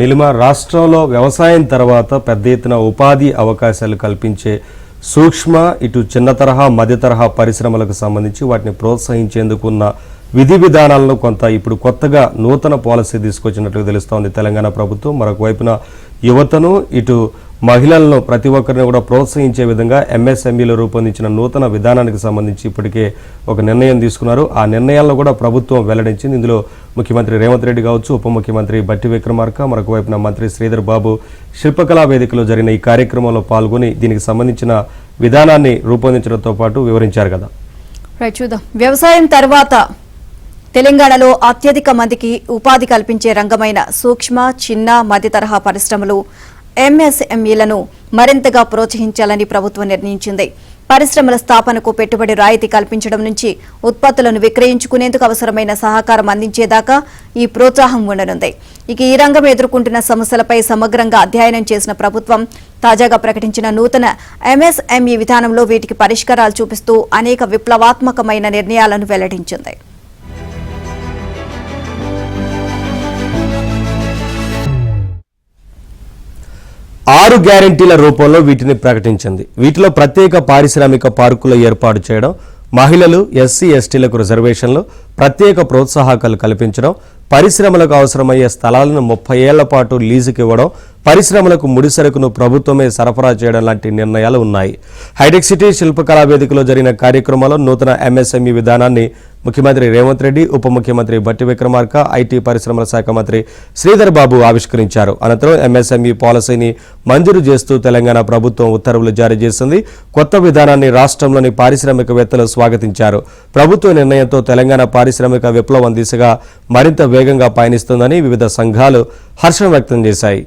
నిలిమ రాష్ట్రంలో వ్యవసాయం తర్వాత పెద్ద ఎత్తున ఉపాధి అవకాశాలు కల్పించే సూక్ష్మ ఇటు చిన్న తరహా మధ్య తరహా పరిశ్రమలకు సంబంధించి వాటిని ప్రోత్సహించేందుకు ఉన్న విధి విధానాలను కొంత ఇప్పుడు కొత్తగా నూతన పాలసీ తీసుకొచ్చినట్లు తెలుస్తోంది తెలంగాణ ప్రభుత్వం. మరొక వైపున యువతను ఇటు మహిళలను ప్రతి ఒక్కరిని కూడా ప్రోత్సహించే విధంగా ఎంఎస్ఎంఈలో రూపొందించిన నూతన విధానానికి సంబంధించి ఇప్పటికే ఒక నిర్ణయం తీసుకున్నారు. ఆ నిర్ణయాలను కూడా ప్రభుత్వం వెల్లడించింది. ఇందులో ముఖ్యమంత్రి రేవంత్ రెడ్డి కావచ్చు, ఉప ముఖ్యమంత్రి బట్టి విక్రమార్క, మరొక వైపున మంత్రి శ్రీధర్ బాబు శిల్పకళా వేదికలో జరిగిన ఈ కార్యక్రమంలో పాల్గొని దీనికి సంబంధించిన విధానాన్ని రూపొందించడంతో పాటు వివరించారు కదా. చూద్దాం. వ్యవసాయం తర్వాత తెలంగాణలో అత్యధిక మందికి ఉపాధి కల్పించే రంగమైన సూక్ష్మ చిన్న మధ్య తరహా పరిశ్రమలు ఎంఎస్ఎంఈలను మరింతగా ప్రోత్సహించాలని ప్రభుత్వం నిర్ణయించింది. పరిశ్రమల స్థాపనకు పెట్టుబడి రాయితీ కల్పించడం నుంచి ఉత్పత్తులను విక్రయించుకునేందుకు అవసరమైన సహకారం అందించేదాకా ఈ ప్రోత్సాహం ఉండనుంది. ఇక ఈ రంగం ఎదుర్కొంటున్న సమస్యలపై సమగ్రంగా అధ్యయనం చేసిన ప్రభుత్వం తాజాగా ప్రకటించిన నూతన ఎంఎస్ఎంఈ విధానంలో వీటికి పరిష్కారాలు చూపిస్తూ అనేక విప్లవాత్మకమైన నిర్ణయాలను వెల్లడించింది. 6 గ్యారెంటీల రూపంలో వీటిని ప్రకటించింది. వీటిలో ప్రత్యేక పారిశ్రామిక పార్కుల ఏర్పాటు చేయడం, మహిళలు ఎస్సీ ఎస్టీలకు రిజర్వేషన్లు, ప్రత్యేక ప్రోత్సాహకాలు కల్పించడం, పరిశ్రమలకు అవసరమయ్యే స్థలాలను 30 ఏళ్ల పాటు లీజుకి ఇవ్వడం, పరిశ్రమలకు ముడిసరుకును ప్రభుత్వమే సరఫరా చేయడం లాంటి నిర్ణయాలు ఉన్నాయి. హైటెక్ సిటీ శిల్పకళా వేదికలో జరిగిన కార్యక్రమంలో నూతన ఎంఎస్ఎంఈ విధానాన్ని ముఖ్యమంత్రి రేవంత్ రెడ్డి, ఉప ముఖ్యమంత్రి బట్టి విక్రమార్క, ఐటీ పరిశ్రమల శాఖ మంత్రి శ్రీధర్ బాబు ఆవిష్కరించారు. అనంతరం ఎంఎస్ఎంఈ పాలసీని మంజూరు చేస్తూ తెలంగాణ ప్రభుత్వం ఉత్తర్వులు జారీ చేసింది. కొత్త విధానాన్ని రాష్ట్రంలోని పారిశ్రామికవేత్తలు స్వాగతించారు. ప్రభుత్వ నిర్ణయంతో తెలంగాణ పారిశ్రామిక విప్లవం దిశగా మరింత వేగంగా పయనిస్తుందని వివిధ సంఘాలు హర్షం వ్యక్తం చేశాయి.